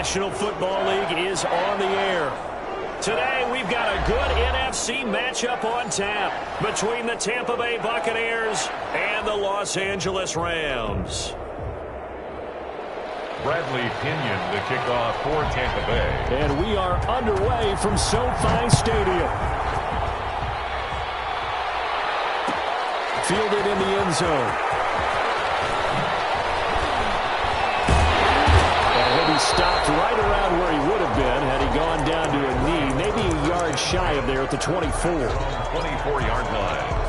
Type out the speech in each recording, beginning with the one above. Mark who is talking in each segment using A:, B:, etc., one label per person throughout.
A: National Football League is on the air. Today, we've got a good NFC matchup on tap between the Tampa Bay Buccaneers and the Los Angeles Rams.
B: Bradley Pinion, the kickoff for Tampa Bay.
A: And we are underway from SoFi Stadium. Fielded in the end zone. Stopped right around where he would have been had he gone down to a knee, maybe a yard shy of there at the 24.
B: 24-yard line.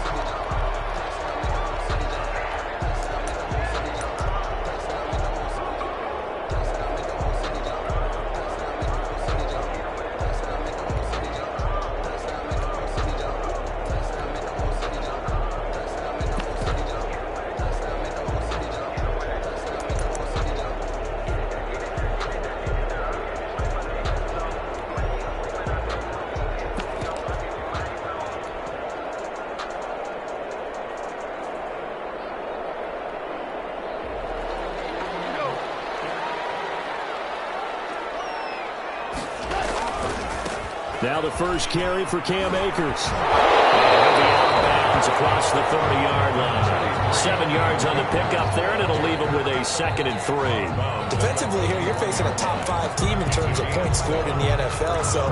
A: Now the first carry for Cam Akers. He'll be outbounds across the 30-yard line. 7 yards on the pickup there, and it'll leave him with a 2nd and 3.
C: Defensively here, you're facing a top-5 team in terms of points scored in the NFL. So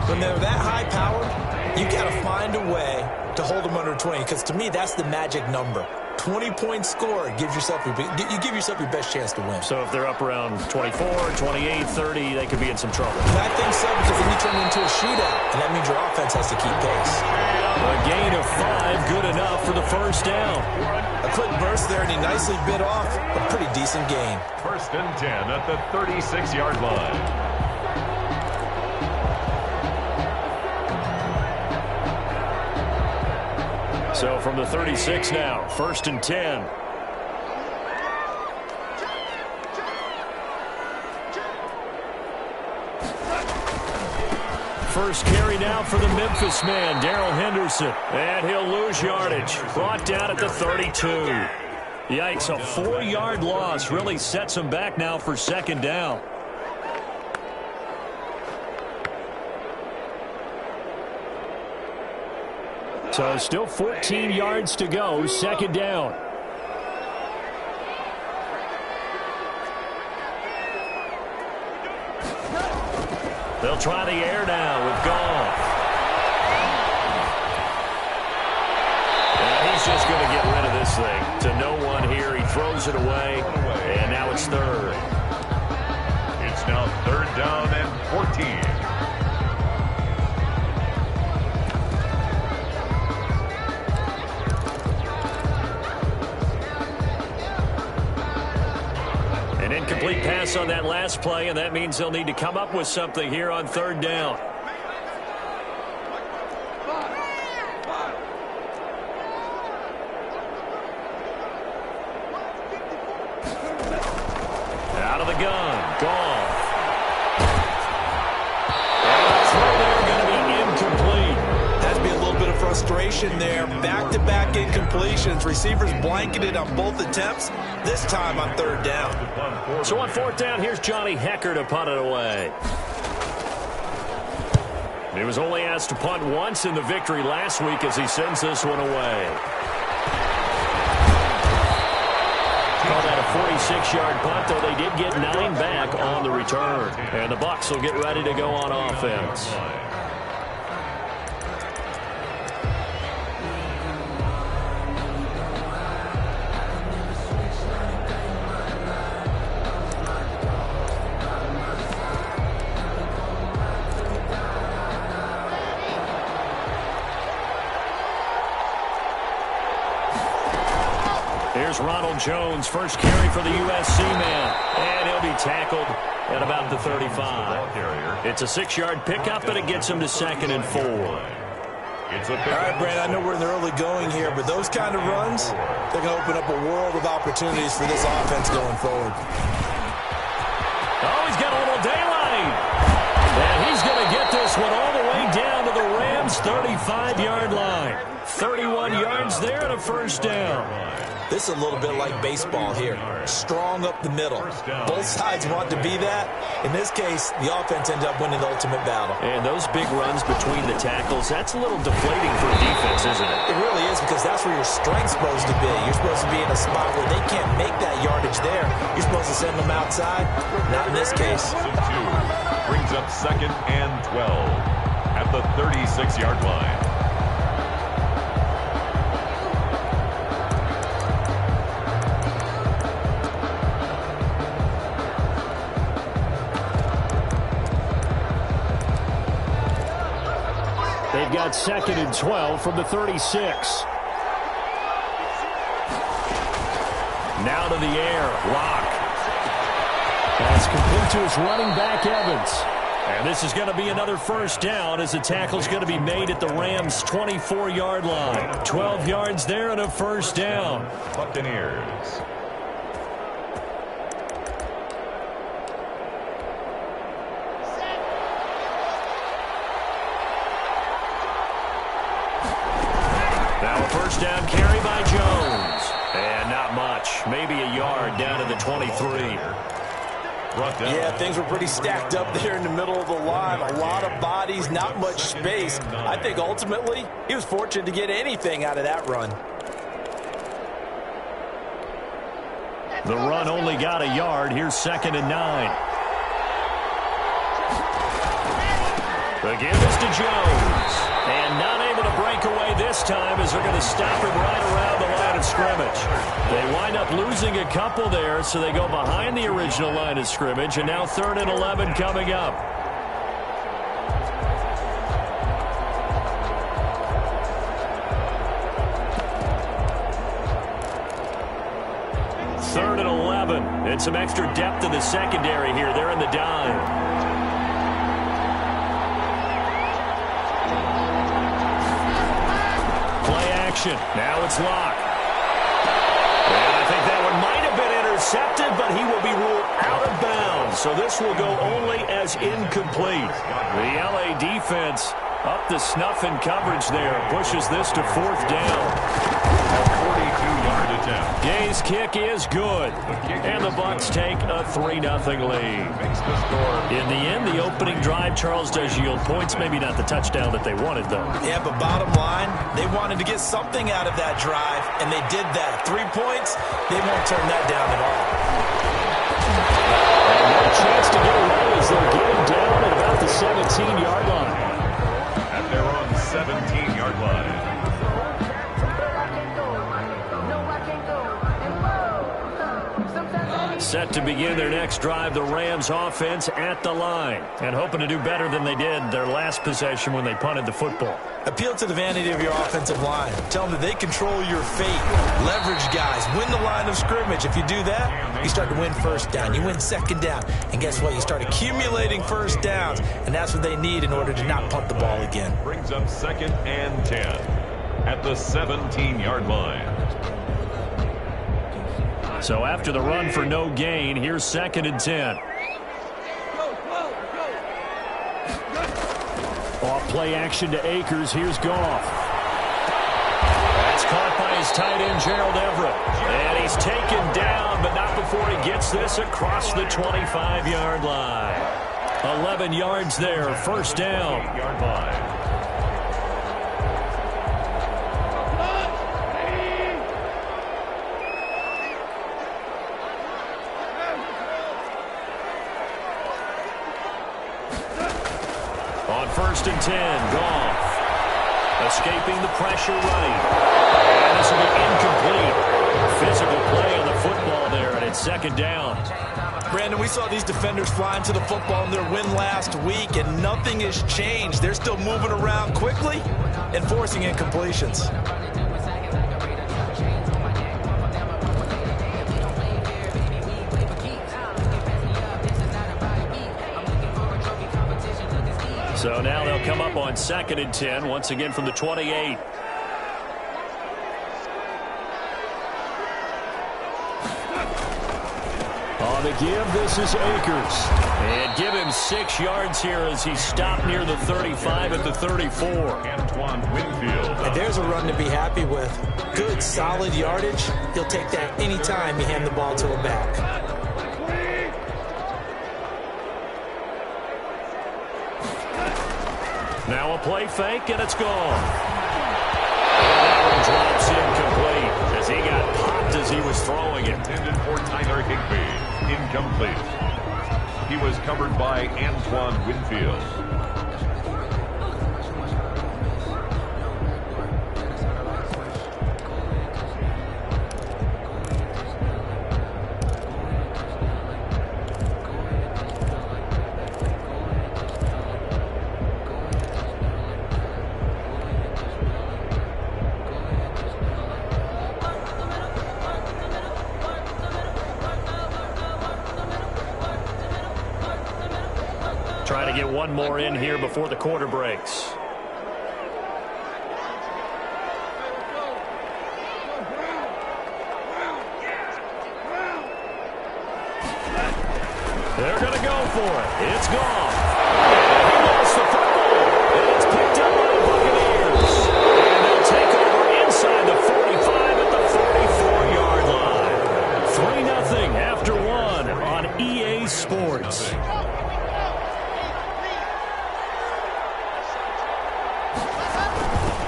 C: when they're that high-powered, you got to find a way to hold them under 20. Because to me, that's the magic number. 20-point score gives yourself you give yourself your best chance to win.
A: So if they're up around 24, 28, 30, they could be in some trouble.
C: I think so, because then you turn it into a shootout, and that means your offense has to keep pace.
A: A gain of 5, good enough for the first down.
C: A quick burst there, and he nicely bit off a pretty decent gain.
B: 1st and 10 at the 36-yard line.
A: So from the 36 now, 1st and 10. First carry now for the Memphis man, Darrell Henderson. And he'll lose yardage. Brought down at the 32. Yikes, a 4-yard loss really sets him back now for 2nd down. So still 14 yards to go, 2nd down. They'll try the air now with Goff. And he's just going to get rid of this thing to no one here. He throws it away, and now it's 3rd.
B: It's now 3rd down and 14.
A: Incomplete pass on that last play, and that means they'll need to come up with something here on 3rd down. Out of the gun, Goff. And the throw there going to be incomplete.
C: That'd be a little bit of frustration there. Back-to-back incompletions. Receivers blanketed on both attempts. This time on 3rd down.
A: So on 4th down, here's Johnny Hecker to punt it away. He was only asked to punt once in the victory last week as he sends this one away. Call that a 46-yard punt, though they did get 9 back on the return. And the Bucs will get ready to go on offense. Here's Ronald Jones, first carry for the USC man. And he'll be tackled at about the 35. It's a 6-yard pickup, but it gets him to 2nd and 4.
C: All right, Brad, I know we're in the early going here, but those kind of runs, they're going to open up a world of opportunities for this offense going forward.
A: Oh, he's got a little daylight. And he's going to get this one all the way down to the Rams' 35-yard line. 31 yards there and a first down.
C: This is a little bit like baseball here. Strong up the middle. Both sides want to be that. In this case, the offense ends up winning the ultimate battle.
A: And those big runs between the tackles, that's a little deflating for a defense, isn't it?
C: It really is, because that's where your strength's supposed to be. You're supposed to be in a spot where they can't make that yardage there. You're supposed to send them outside. Not in this case.
B: Brings up 2nd and 12 at the 36-yard line.
A: They've got 2nd and 12 from the 36. Now to the air. Lock. That's complete to his running back, Evans. And this is going to be another first down as the tackle's going to be made at the Rams' 24-yard line. 12 yards there and a first down.
B: Buccaneers.
A: First down carry by Jones. And not much. Maybe a yard down to the 23.
C: Yeah, things were pretty stacked up there in the middle of the line. A lot of bodies, not much space. I think ultimately he was fortunate to get anything out of that run.
A: The run only got a yard. Here's 2nd and 9. The give is to Jones. And not able to break away this time as they're going to stop him right around the line of scrimmage. They wind up losing a couple there, so they go behind the original line of scrimmage, and now 3rd and 11 coming up. Third and 11. And some extra depth in the secondary here. They're in the dime. Now it's Locke. And I think that one might have been intercepted, but he will be ruled out of bounds. So this will go only as incomplete. The LA defense up to snuff in coverage there. Pushes this to 4th down.
B: A 42-yard attempt.
A: Gay's kick is good. And the Bucs take a 3-0 lead.
B: Makes the score.
A: In the end, the opening drive, Charles, does yield points. Maybe not the touchdown that they wanted, though.
C: Yeah, but bottom line, they wanted to get something out of that drive, and they did that. 3 points, they won't turn that down at all.
A: And no chance to get away as they're getting down at about the 17-yard line.
B: At their own 17-yard line.
A: Set to begin their next drive, the Rams offense at the line. And hoping to do better than they did their last possession when they punted the football.
C: Appeal to the vanity of your offensive line. Tell them that they control your fate. Leverage guys. Win the line of scrimmage. If you do that, you start to win first down. You win 2nd down. And guess what? You start accumulating first downs. And that's what they need in order to not punt the ball again.
B: Brings up 2nd and 10 at the 17-yard line.
A: So after the run for no gain, here's 2nd and 10. Off play action to Akers. Here's Goff. That's caught by his tight end, Gerald Everett. And he's taken down, but not before he gets this across the 25-yard line. 11 yards there, first down.
B: 8-yard line.
A: On 1st and 10, Goff escaping the pressure running. And this will be incomplete. Physical play on the football there, and it's 2nd down.
C: Brandon, we saw these defenders flying to the football in their win last week, and nothing has changed. They're still moving around quickly and forcing incompletions.
A: So now they'll come up on 2nd and 10, once again from the 28. On the give, this is Akers. And give him 6 yards here as he stopped near the 35 at the 34.
B: Antoine Winfield.
C: And there's a run to be happy with. Good, solid yardage. He'll take that anytime you hand the ball to a back.
A: Now a play fake, and it's gone. And that one drops incomplete as he got popped as he was throwing it.
B: Intended for Tyler Higbee. Incomplete. He was covered by Antoine Winfield.
A: Try to get one more in here before the quarter breaks. They're going to go for it. It's gone. And he lost the football. And it's picked up by the Buccaneers. And they'll take over inside the 45 at the 44-yard line. 3-0 after 1 on EA Sports.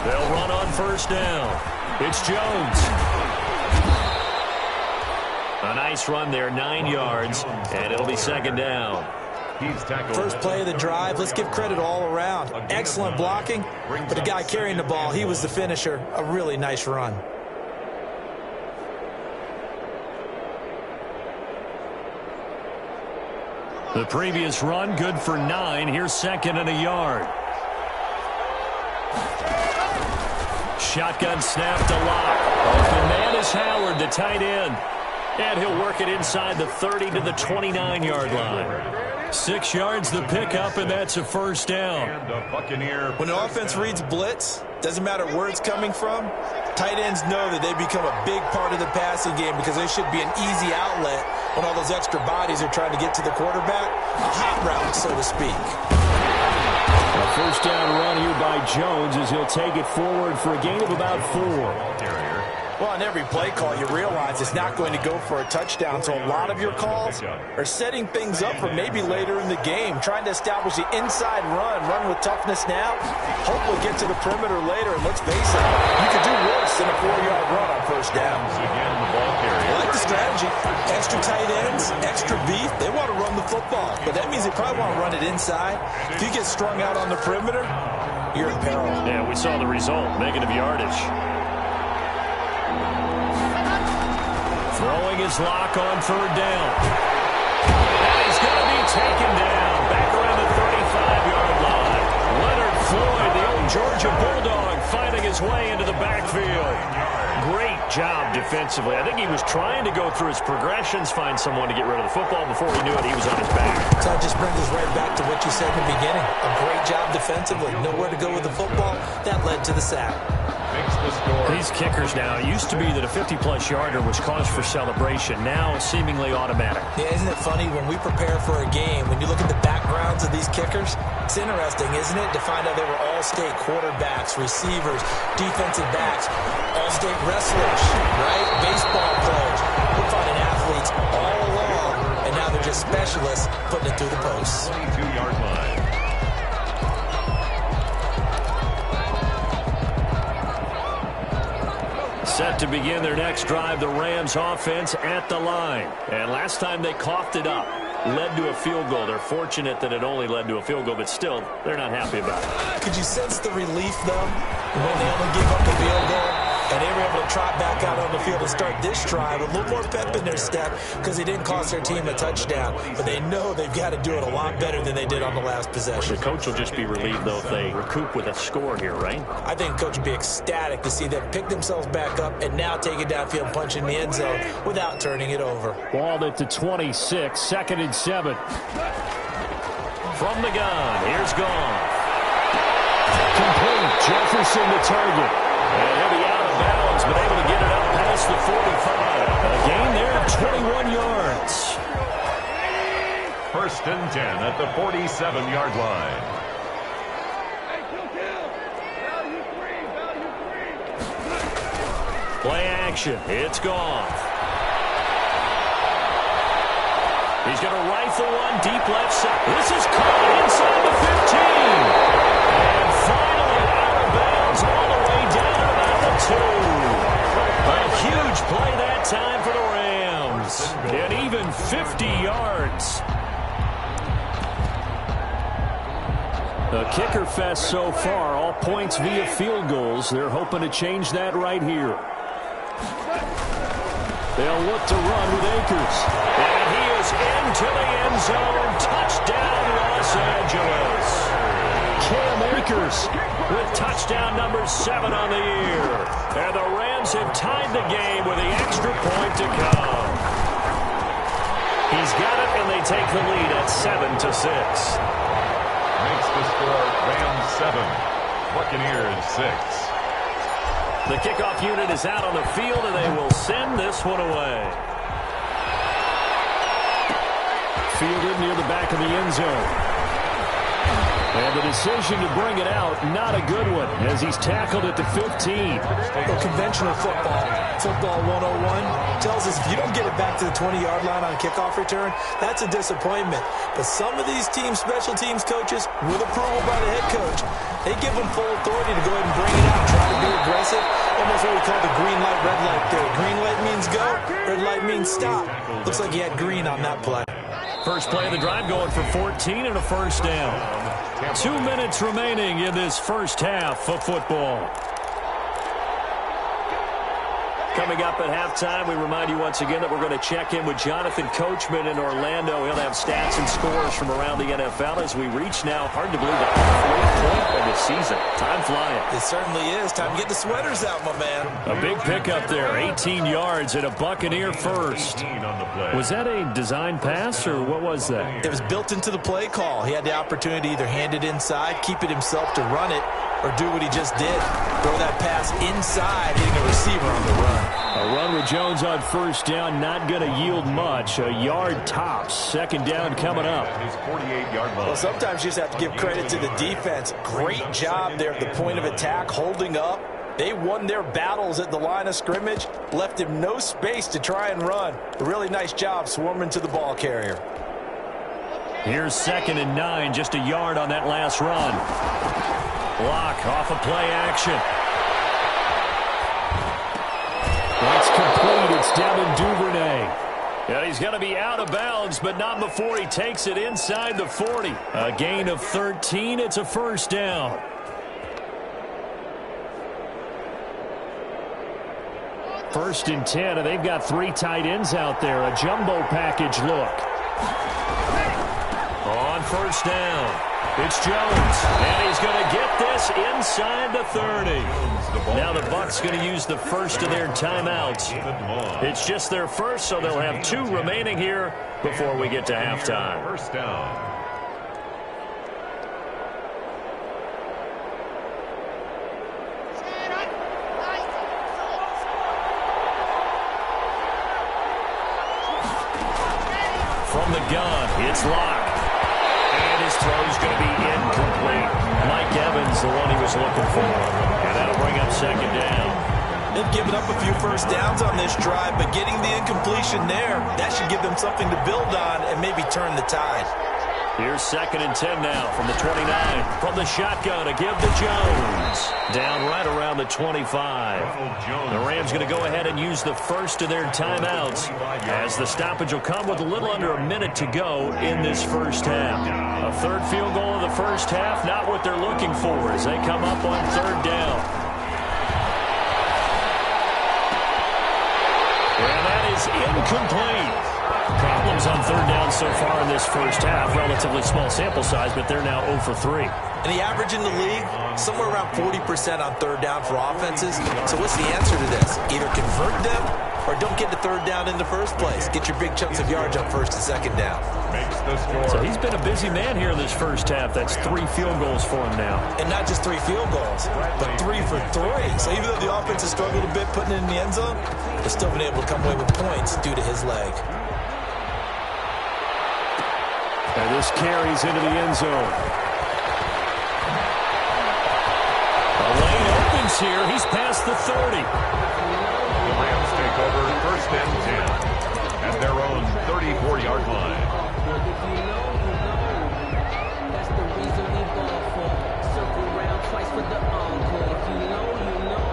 A: They'll run on first down. It's Jones. A nice run there, 9 yards, and it'll be second down.
B: He's tackled.
C: First play of the drive, let's give credit all around. Excellent blocking, but the guy carrying the ball, he was the finisher. A really nice run.
A: The previous run, good for 9. Here's second and a yard. Shotgun snap to Locke. Open man is Howard, the tight end. And he'll work it inside the 30 to the 29-yard line. 6 yards the pickup, and that's a first down.
B: And a Buccaneer.
C: When the offense reads blitz, doesn't matter where it's coming from, tight ends know that they become a big part of the passing game because they should be an easy outlet when all those extra bodies are trying to get to the quarterback. A hot route, so to speak.
A: A first down run here by Jones as he'll take it forward for a gain of about 4.
C: Well, on every play call, you realize it's not going to go for a touchdown, so a lot of your calls are setting things up for maybe later in the game, trying to establish the inside run with toughness now. Hope we'll get to the perimeter later, and let's face it, you could do worse than a 4-yard run on first down.
B: Again, the ball carrier.
C: I like the strategy. Extra tight ends, extra beef. They want to run the football, but that means they probably want to run it inside. If you get strung out on the perimeter, you're in peril.
A: Yeah, we saw the result, negative yardage. Throwing his lock on third down. And he's going to be taken down back around the 35-yard line. Leonard Floyd, the old Georgia Bulldog, fighting his way into the backfield. Great job defensively. I think he was trying to go through his progressions, find someone to get rid of the football. Before he knew it, he was on his back.
C: So that just brings us right back to what you said in the beginning. A great job defensively. Nowhere to go with the football. That led to the sack.
B: Makes the score.
A: These kickers now, it used to be that a 50-plus yarder was cause for celebration. Now, seemingly automatic.
C: Yeah, isn't it funny when we prepare for a game, when you look at the backgrounds of these kickers, it's interesting, isn't it, to find out they were all-state quarterbacks, receivers, defensive backs, all-state wrestlers, right? Baseball players. We're finding athletes all along, and now they're just specialists putting it through the posts.
B: 22-yard line.
A: Set to begin their next drive, the Rams offense at the line. And last time they coughed it up, led to a field goal. They're fortunate that it only led to a field goal, but still, they're not happy about it.
C: Could you sense the relief, though, when they only gave up the field goal? And they were able to trot back out on the field and start this drive with a little more pep in their step because they didn't cost their team a touchdown. But they know they've got to do it a lot better than they did on the last possession.
A: The coach will just be relieved, though, if they recoup with a score here, right?
C: I think the coach would be ecstatic to see them pick themselves back up and now take it downfield and punch in the end zone without turning it over.
A: Ball at the 26, 2nd and 7. From the gun, here's Goff. Complete, Jefferson the target. And he'll be out of bounds, but able to get it up past the 45. A gain there of 21 yards.
B: First and 10 at the 47-yard line.
A: Play action. It's gone. He's going to rifle one deep left side. This is caught inside the 15. And finally out of bounds all the way down to about the 2. A huge play that time for the Rams. And even 50 yards. A kicker fest so far. All points via field goals. They're hoping to change that right here. They'll look to run with Akers. And he is into the end zone. Touchdown, Los Angeles. Cam Akers with touchdown number 7 on the year. And the Rams have tied the game with the extra point to come. He's got it, and they take the lead at 7-6.
B: Makes the score Rams 7, Buccaneers 6.
A: The kickoff unit is out on the field, and they will send this one away. Fielded near the back of the end zone. And the decision to bring it out, not a good one, as he's tackled at the 15.
C: Well, conventional football 101, tells us if you don't get it back to the 20-yard line on a kickoff return, that's a disappointment. But some of these special teams coaches, with approval by the head coach, they give them full authority to go ahead and bring it out, try to be aggressive. Almost what we call the green light, red light theory. Green light means go, red light means stop. Looks like he had green on that play.
A: First play of the drive going for 14 and a first down. 2 minutes remaining in this first half of football. Coming up at halftime, we remind you once again that we're going to check in with Jonathan Coachman in Orlando. He'll have stats and scores from around the NFL as we reach now, hard to believe, the halfway point of the season. Time flying.
C: It certainly is. Time to get the sweaters out, my man.
A: A big pickup there, 18 yards and a Buccaneer first. Was that a design pass, or what was that?
C: It was built into the play call. He had the opportunity to either hand it inside, keep it himself to run it, or do what he just did. Throw that pass inside, hitting a receiver on the run.
A: A run with Jones on first down, not going to yield much. A yard tops. Second down coming up.
B: His 48-yard line.
C: Well, sometimes you just have to give credit to the defense. Great job there at the point of attack, holding up. They won their battles at the line of scrimmage, left him no space to try and run. A really nice job swarming to the ball carrier.
A: Here's 2nd and 9, just a yard on that last run. Block off of play action. That's complete. It's down in Duvernay. And he's going to be out of bounds, but not before he takes it inside the 40. A gain of 13. It's a first down. First and 10, and they've got 3 tight ends out there. A jumbo package look. On first down. It's Jones, and he's going to get this inside the 30. Now the Bucs going to use the first of their timeouts. It's just their first, so they'll have 2 remaining here before we get to halftime.
B: First down.
A: From the gun, it's Locke. Throw's going to be incomplete. Mike Evans, the one he was looking for. And that'll bring up second down.
C: They've given up a few first downs on this drive, but getting the incompletion there, that should give them something to build on and maybe turn the tide.
A: Here's 2nd and 10 now from the 29. From the shotgun to give to Jones. Down right around the 25. The Rams going to go ahead and use the first of their timeouts as the stoppage will come with a little under a minute to go in this first half. A third field goal of the first half, not what they're looking for as they come up on 3rd down. And that is incomplete. Problems on 3rd down so far in this first half. Relatively small sample size, but they're now 0 for 3.
C: And the average in the league, somewhere around 40% on 3rd down for offenses. So what's the answer to this? Either convert them or don't get to 3rd down in the first place. Get your big chunks of yards up 1st and 2nd down.
B: Makes the score.
A: So he's been a busy man here in this first half. That's 3 field goals for him now.
C: And not just 3 field goals, but 3 for 3. So even though the offense has struggled a bit putting it in the end zone, they've still been able to come away with points due to his leg.
A: And this carries into the end zone. A lane opens here. He's past the 30.
B: The Rams take over 1st and 10 at their own 34-yard line.
D: That's the reason we ball for. Circle round twice for the encore. If you know, you know.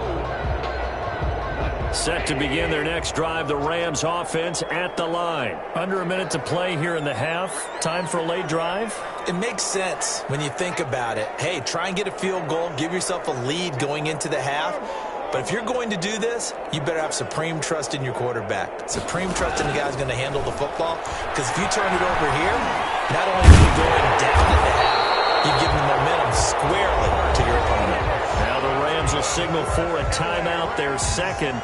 A: Set to begin their next drive, the Rams offense at the line. Under a minute to play here in the half. Time for a late drive.
C: It makes sense when you think about it. Hey, try and get a field goal, give yourself a lead going into the half. But if you're going to do this, you better have supreme trust in your quarterback. Supreme trust in the guy who's going to handle the football. Because if you turn it over here, not only are you going down in the half, you give the momentum squarely to your opponent.
A: Now the Rams will signal for a timeout, their second,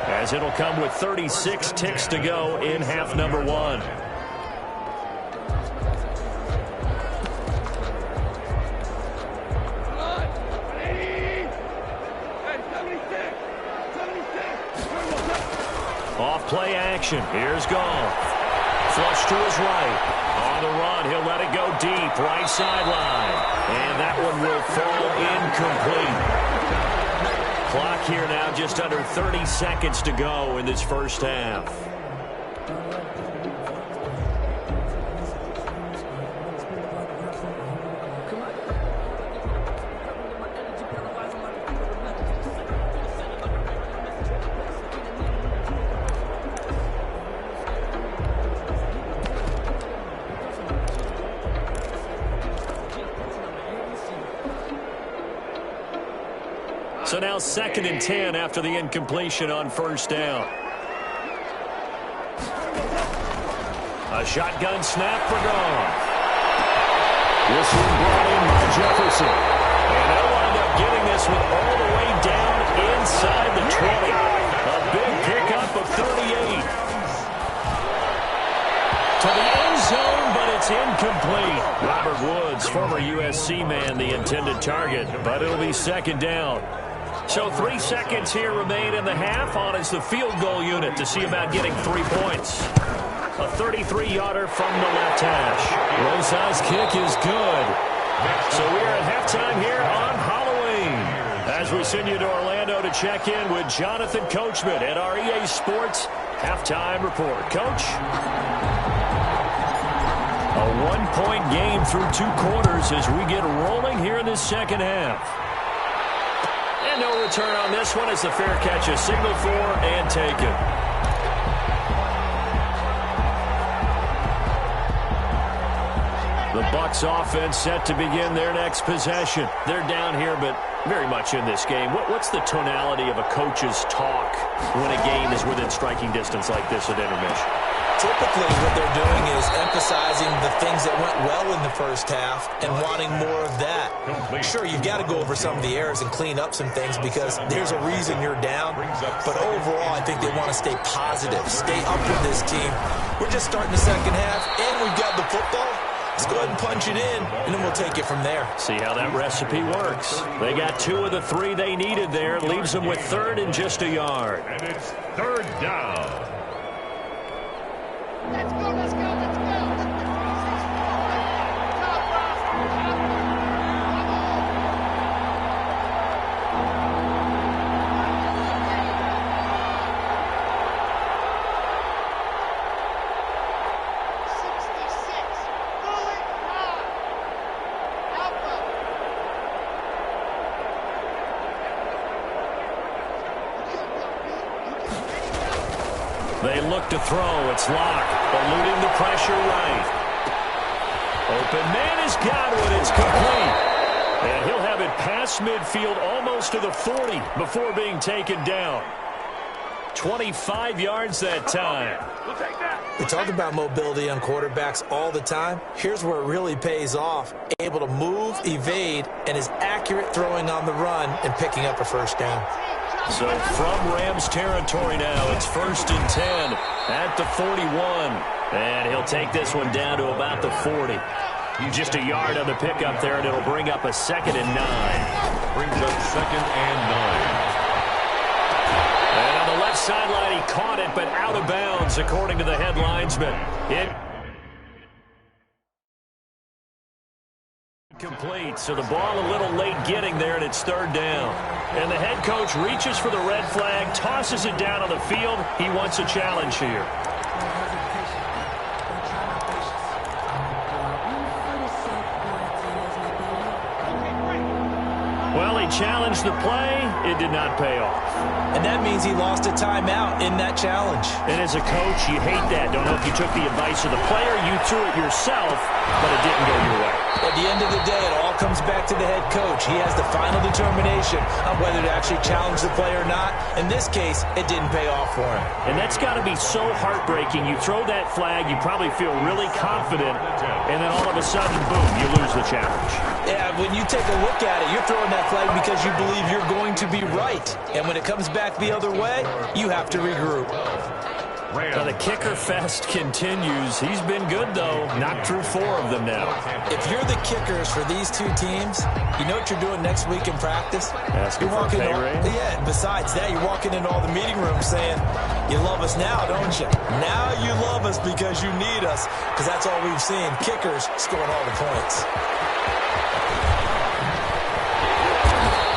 A: as it'll come with 36 ticks to go in half number 1. Off play action. Here's Goff. Flush to his right. On the run, he'll let it go deep. Right sideline. And that one will fall incomplete. Clock here now just under 30 seconds to go in this first half. So now 2nd and 10 after the incompletion on first down. A shotgun snap for Goff. This one brought in by Jefferson. And they'll wind up getting this one all the way down inside the 20. A big pickup of 38. To the end zone, but it's incomplete. Robert Woods, former USC man, the intended target, but it'll be 2nd down. So 3 seconds here remain in the half. On is the field goal unit to see about getting 3 points. A 33-yarder from the left hash. Rosa's kick is good. So we're at halftime here on Halloween. As we send you to Orlando to check in with Jonathan Coachman at our EA Sports Halftime Report. Coach? A 1-point game through 2 quarters as we get rolling here in this second half. And no return on this one as the fair catch is signaled for and taken. The Bucs offense set to begin their next possession. They're down here, but very much in this game. What's the tonality of a coach's talk when a game is within striking distance like this at intermission?
C: Typically, what they're doing is emphasizing the things that went well in the first half and wanting more of that. Sure, you've got to go over some of the errors and clean up some things because there's a reason you're down. But overall, I think they want to stay positive, stay up with this team. We're just starting the second half, and we've got the football. Let's go ahead and punch it in, and then we'll take it from there. See how that recipe works. They got 2 of the 3 they needed there. Leaves them with 3rd and just a yard.
B: And it's 3rd down.
E: Let's go, let's go, let's go.
A: They look to throw. It's locked. Eluding the pressure right. Open man has got one. It's complete. And he'll have it past midfield almost to the 40 before being taken down. 25 yards that time.
C: We talk about mobility on quarterbacks all the time. Here's where it really pays off. Able to move, evade, and is accurate throwing on the run and picking up a first down.
A: So from Rams territory now, it's 1st and 10 at the 41. And he'll take this one down to about the 40. Just a yard on the pickup there, and it'll bring up a 2nd and 9.
B: Brings up 2nd and 9.
A: And on the left sideline, he caught it, but out of bounds, according to the head linesman. It right, so the ball a little late getting there, and it's third down. And the head coach reaches for the red flag, tosses it down on the field. He wants a challenge here. Well, he challenged the play. It did not pay off.
C: And that means he lost a timeout in that challenge.
A: And as a coach, you hate that. Don't know if you took the advice of the player. You threw it yourself, but it didn't go your way.
C: At the end of the day, it all comes back to the head coach. He has the final determination on whether to actually challenge the play or not. In this case, it didn't pay off for him.
A: And that's got to be so heartbreaking. You throw that flag, you probably feel really confident, and then all of a sudden, boom, you lose the challenge.
C: Yeah, when you take a look at it, you're throwing that flag because you believe you're going to be right. And when it comes back the other way, you have to regroup.
A: Now the kicker fest continues. He's been good, though. Knocked through 4 of them now.
C: If you're the kickers for these two teams, you know what you're doing next week in practice?
A: Asking
C: You're
A: for a
C: walking
A: pay
C: in,
A: raise?
C: yeah, and besides that, you're walking into all the meeting rooms saying, you love us now, don't you? Now you love us because you need us, because that's all we've seen. Kickers scoring all the points.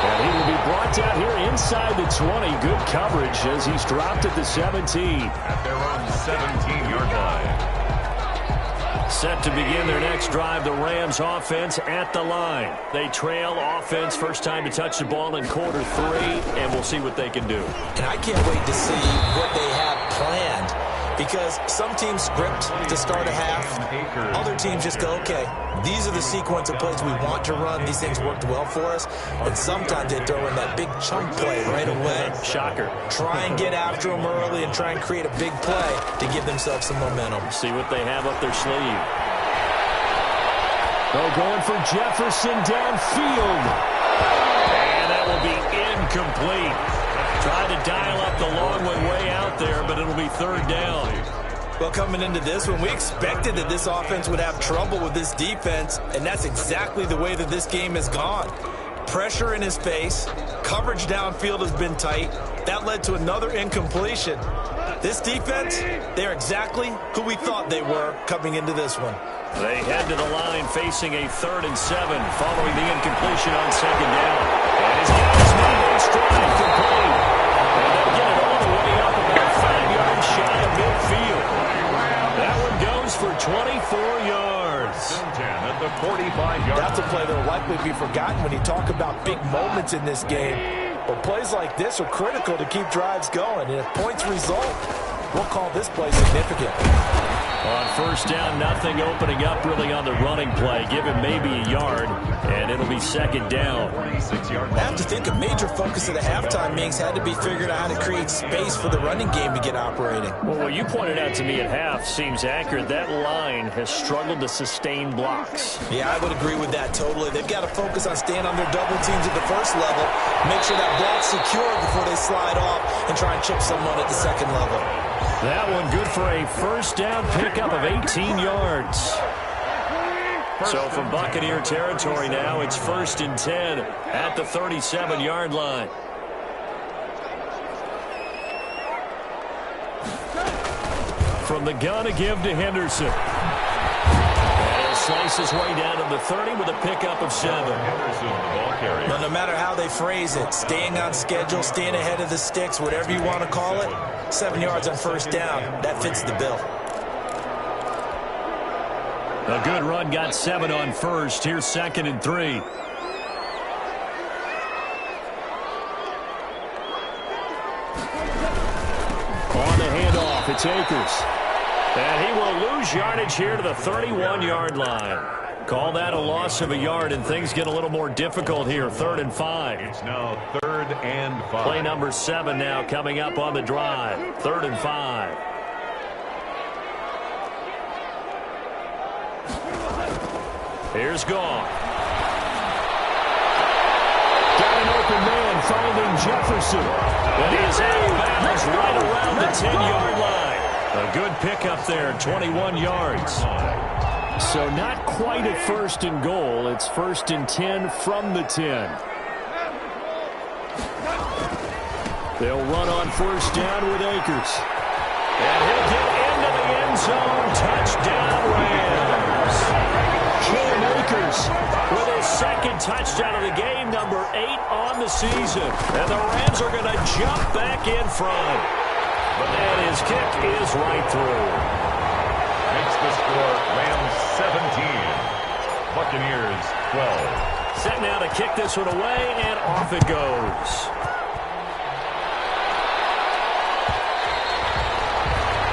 A: And he will be brought down here inside the 20. Good coverage as he's dropped at the 17.
B: At their own 17-yard line.
A: Set to begin their next drive, the Rams offense at the line. They trail offense, first time to touch the ball in quarter 3, and we'll see what they can do.
C: And I can't wait to see what they have planned, because some teams script to start a half. Other teams just go, okay, these are the sequence of plays we want to run. These things worked well for us. And sometimes they throw in that big chunk play right away.
A: Shocker.
C: Try and get after them early and try and create a big play to give themselves some momentum.
A: See what they have up their sleeve. Oh, going for Jefferson downfield. And that will be incomplete. Tried to dial up the long one way out there, but it'll be third down.
C: Well, coming into this one, we expected that this offense would have trouble with this defense, and that's exactly the way that this game has gone. Pressure in his face, coverage downfield has been tight. That led to another incompletion. This defense, they're exactly who we thought they were coming into this one.
A: They head to the line facing a 3rd and 7 following the incompletion on 2nd down. And he's got his mid-range drive complete. And they'll get it all the way up about 5 yards shy of midfield. That one goes for 24 yards.
B: At the 45-yard
C: That's a play that will likely be forgotten when you talk about big moments in this game. But plays like this are critical to keep drives going. And if points result, we'll call this play significant.
A: On first down, nothing opening up really on the running play. Give him maybe a yard, and it'll be 2nd down.
B: 46-yard
C: I have to think a major focus of the halftime meetings had to be figuring out how to create space for the running game to get operating.
A: Well, what you pointed out to me at half seems accurate. That line has struggled to sustain blocks.
C: Yeah, I would agree with that totally. They've got to focus on staying on their double teams at the first level, make sure that block's secure before they slide off and try and chip someone at the second level.
A: That one good for a first down pickup of 18 yards. So from Buccaneer territory now, it's 1st and 10 at the 37-yard line. From the gun, a give to Henderson. And he'll slice his way down to the 30 with a pickup of 7.
B: Henderson, the ball carrier.
C: Well, no matter how they phrase it, staying on schedule, staying ahead of the sticks, whatever you want to call it, 7 yards on first down, that fits the bill.
A: A good run got 7 on first. Here's 2nd and 3. On the handoff, it's Akers. And he will lose yardage here to the 31-yard line. Call that a loss of a yard, and things get a little more difficult here. 3rd and 5.
B: It's now 3rd and 5.
A: Play number 7 now coming up on the drive. 3rd and 5. Here's Goff. Got an open man finding Jefferson. And he is out of bounds right around the 10-yard line. A good pickup there, 21 yards. So not quite a 1st and goal. It's 1st and 10 from the 10. They'll run on first down with Akers. And he'll get into the end zone. Touchdown, Rams. Akers with his 2nd rushing touchdown of the game, number 8 on the season. And the Rams are going to jump back in front. And his kick is right through.
B: Makes the score Rams 17. Buccaneers 12.
A: Set now to kick this one away, and off it goes.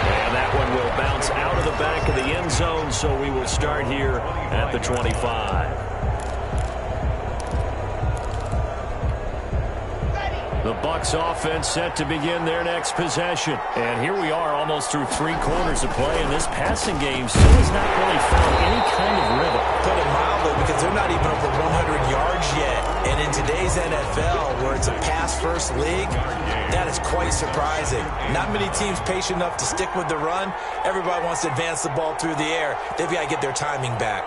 A: And that one will bounce out of the back of the end zone, so we will start here at the 25. The Bucs offense set to begin their next possession. And here we are almost through 3 quarters of play, and this passing game still has not really found any kind of rhythm.
C: Put it mildly, because they're not even over 100 yards yet. And in today's NFL, where it's a pass-first league, that is quite surprising. Not many teams patient enough to stick with the run. Everybody wants to advance the ball through the air. They've got to get their timing back.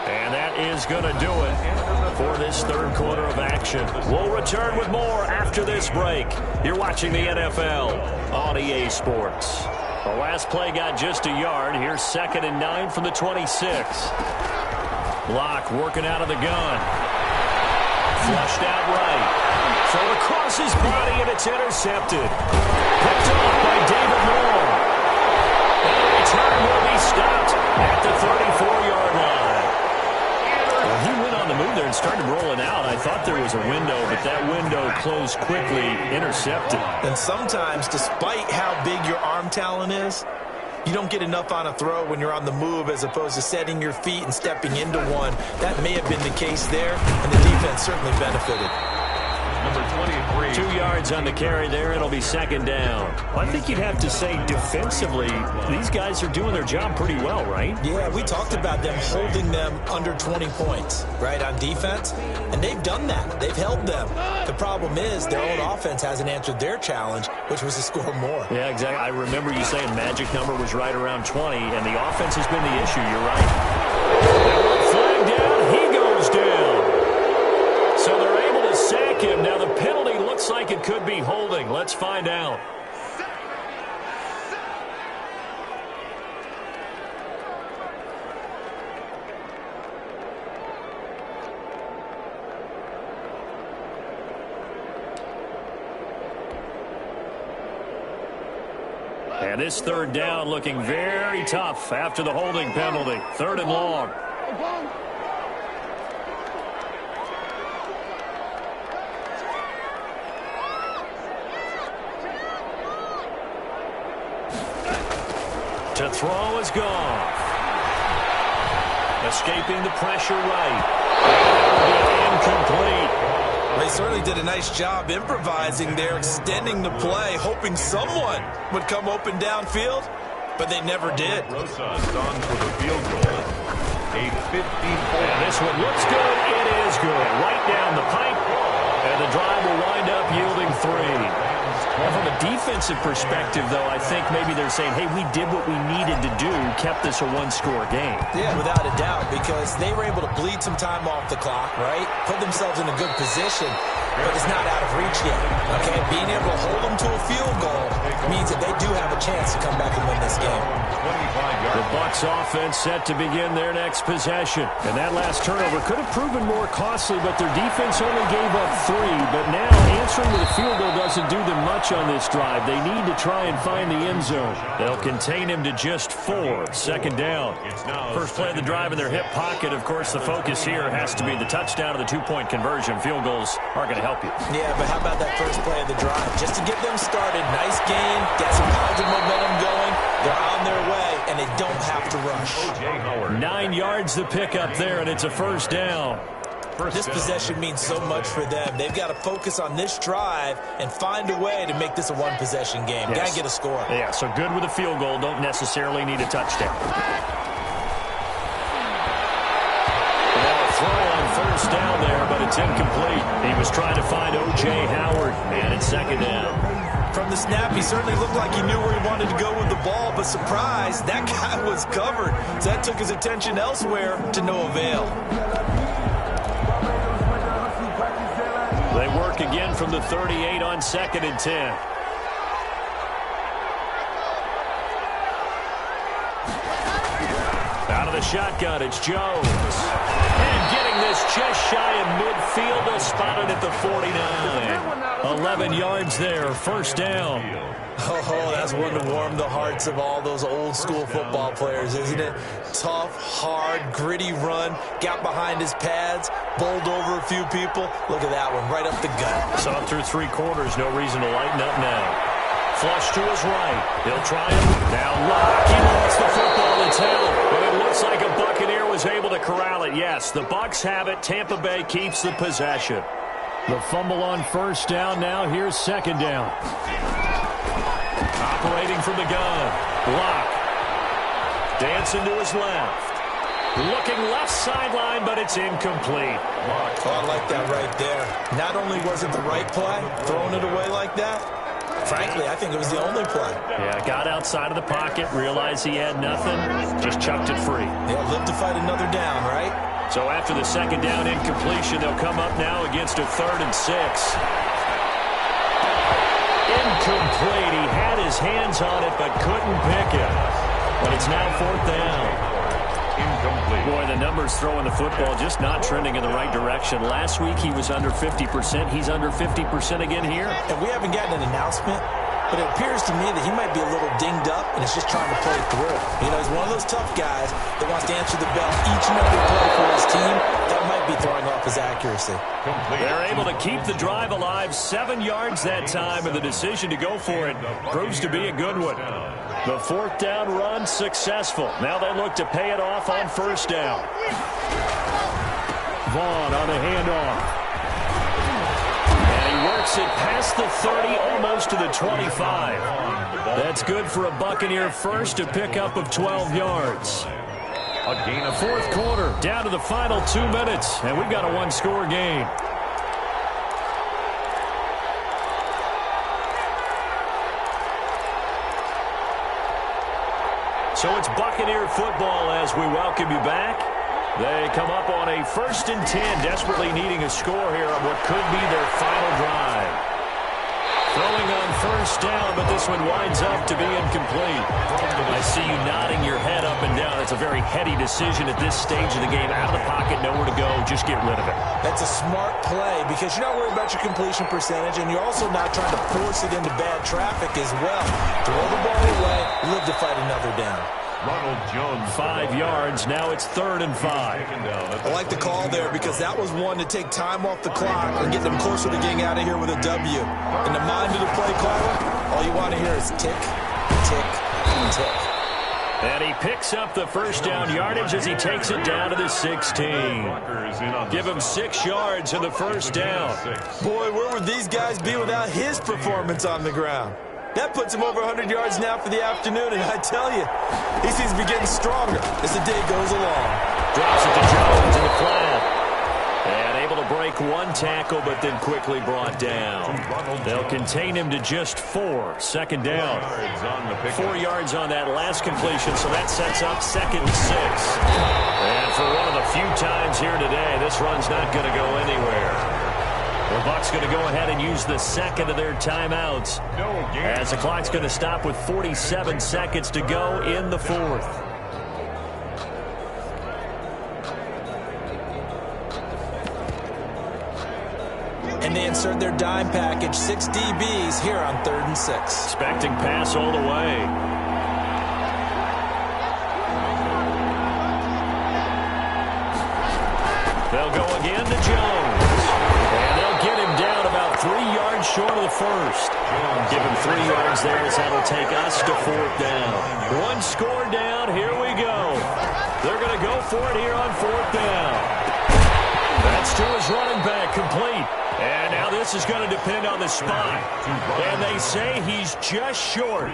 A: And that is going to do it for this third quarter of action. We'll return with more after this break. You're watching the NFL on EA Sports. The last play got just a yard. Here's 2nd and 9 from the 26. Block working out of the gun. Flushed out right. Thrown across his body, and it's intercepted. Picked off by David Moore. And the return will be stopped at the 34-yard line. He went on the move there and started rolling out. I thought there was a window, but that window closed quickly, intercepted.
C: And sometimes, despite how big your arm talent is, you don't get enough on a throw when you're on the move as opposed to setting your feet and stepping into one. That may have been the case there, and the defense certainly benefited.
B: Number 23.
A: 2 yards on the carry there. It'll be 2nd down. Well, I think you'd have to say defensively, these guys are doing their job pretty well, right?
C: Yeah, we talked about them holding them under 20 points, right, on defense. And they've done that. They've held them. The problem is their own offense hasn't answered their challenge, which was to score more.
A: Yeah, exactly. I remember you saying magic number was right around 20, and the offense has been the issue. You're right. Flag down. He goes down. So they're able to sack him. Now the penalty looks like it could be holding. Let's find out. And this 3rd down looking very tough after the holding penalty. 3rd and long. To throw is Goff. Escaping the pressure right. Incomplete.
C: They certainly did a nice job improvising there, extending the play, hoping someone would come open downfield, but they never did.
B: Rosa's on for the field goal. A 15-point.
A: And this one looks good. It is good. Right down the pipe. And the drive will wind up yielding 3. Well, from a defensive perspective, though, I think maybe they're saying, hey, we did what we needed to do, kept this a 1-score game.
C: Yeah, without a doubt, because they were able to bleed some time off the clock, right? Put themselves in a good position, but it's not out of reach yet, okay? Being able to hold them to a field goal means that they do have a chance to come back and win this game.
A: The Bucs offense set to begin their next possession. And that last turnover could have proven more costly, but their defense only gave up 3. But now answering with a field goal doesn't do them much on this drive. They need to try and find the end zone. They'll contain him to just 4. 2nd down. First play of the drive in their hip pocket. Of course, the focus here has to be the touchdown of the 2-point conversion. Field goals are going to help you.
C: Yeah, but how about that first play of the drive? Just to get them started, nice gain, get some positive momentum going. They're on their way, and they don't have to rush.
A: 9 yards to pick up there, and it's a 1st down.
C: This possession means so much for them. They've got to focus on this drive and find a way to make this a 1-possession game.
A: Yes.
C: Got to get a score.
A: Yeah, so good with a field goal. Don't necessarily need a touchdown. Now a throw on 1st down there, but it's incomplete. He was trying to find O.J. Howard, and it's 2nd down.
C: From the snap, he certainly looked like he knew where he wanted to go with the ball, but surprise, that guy was covered. So that took his attention elsewhere to no avail.
A: They work again from the 38 on 2nd and 10. Out of the shotgun, it's Jones. And getting this just shy of midfield, they'll spot it at the 49. 11 yards there, first down.
C: Oh, that's one to warm the hearts of all those old-school football players, isn't it? Tough, hard, gritty run, got behind his pads, bowled over a few people. Look at that one, right up the gut.
A: Saw him through 3 quarters, no reason to lighten up now. Flush to his right. He'll try it. Now Locke. He wants the football. It's held. But it looks like a Buccaneer was able to corral it. Yes, the Bucs have it. Tampa Bay keeps the possession. The fumble on first down. Now here's second down. Operating from the gun. Locke. Dancing to his left. Looking left sideline, but it's incomplete.
C: Oh, I like that right there. Not only was it the right play, throwing it away like that, frankly, I think it was the only play.
A: Yeah, got outside of the pocket, realized he had nothing, just chucked it free.
C: Yeah, live to fight another down, right?
A: So after the second down incompletion, they'll come up now against a 3rd and 6. Incomplete. He had his hands on it, but couldn't pick it. But it's now 4th down. Incomplete. Boy, the numbers throwing the football just not trending in the right direction. Last week he was under 50%. He's under 50% again here.
C: And we haven't gotten an announcement, but it appears to me that he might be a little dinged up and is just trying to play through. You know, he's one of those tough guys that wants to answer the bell each and every play for his team. That might be throwing off his accuracy.
A: They're able to keep the drive alive. 7 yards that time, and the decision to go for it proves to be a good one. The 4th down run successful. Now they look to pay it off on first down. Vaughn on the handoff. And he works it past the 30, almost to the 25. That's good for a Buccaneer first, a pickup of 12 yards. A gain of 4th quarter, down to the final 2 minutes, and we've got a 1-score game. So it's Buccaneer football as we welcome you back. They come up on a 1st and 10, desperately needing a score here on what could be their final drive. Throwing on first down, but this one winds up to be incomplete. I see you nodding your head up and down. It's a very heady decision at this stage of the game. Out of the pocket, nowhere to go. Just get rid of it.
C: That's a smart play because you're not worried about your completion percentage, and you're also not trying to force it into bad traffic as well. Throw the ball away, live to fight another down.
B: Ronald Jones.
A: 5 yards. Now it's 3rd and 5.
C: I like the call there because that was one to take time off the clock and get them closer to getting out of here with a W. In the mind of the play caller, all you want to hear is tick, tick, tick.
A: And he picks up the first down yardage as he takes it down to the 16. Give him 6 yards in the first down.
C: Boy, where would these guys be without his performance on the ground? That puts him over 100 yards now for the afternoon, and I tell you, he seems to be getting stronger as the day goes along.
A: Drops it to Jones in the flat. And able to break 1 tackle, but then quickly brought down. They'll contain him to just 4. Second down. 4 yards on that last completion, so that sets up 2nd and 6. And for one of the few times here today, this run's not going to go anywhere. The Bucs going to go ahead and use the 2nd of their timeouts as the clock's going to stop with 47 seconds to go in the 4th.
C: And they insert their dime package, 6 DBs here on 3rd and 6.
A: Expecting pass all the way. They'll go again to Jones. And they'll get him down about 3 yards short of the first. Give him 3 yards there as that'll take us to 4th down. 1 score down. Here we go. They're going to go for it here on 4th down. That's to his running back, complete. And now this is going to depend on the spot. And they say he's just short.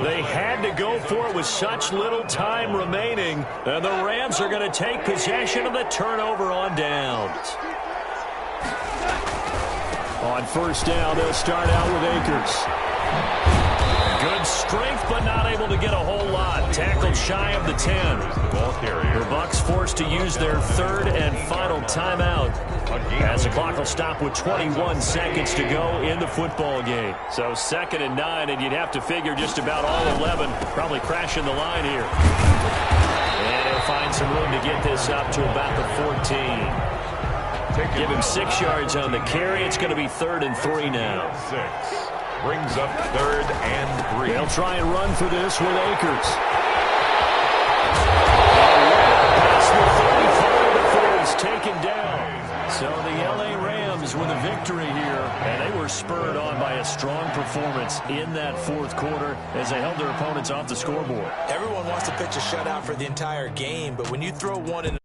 A: They had to go for it with such little time remaining. And the Rams are going to take possession of the turnover on downs. On first down, they'll start out with Akers. Good strength, but not able to get a whole lot. Tackled shy of the 10. The Bucs forced to use their 3rd and final timeout as the clock will stop with 21 seconds to go in the football game. So 2nd and 9, and you'd have to figure just about all 11 probably crashing the line here. And he'll find some room to get this up to about the 14. Give him 6 yards on the carry. It's going to be 3rd and 3 now.
B: 6. Brings up 3rd and 3.
A: They'll try and run for this with Akers. Before he's taken down. So the L.A. Rams with a victory here, and they were spurred on by a strong performance in that 4th quarter as they held their opponents off the scoreboard.
C: Everyone wants to pitch a shutout for the entire game, but when you throw one in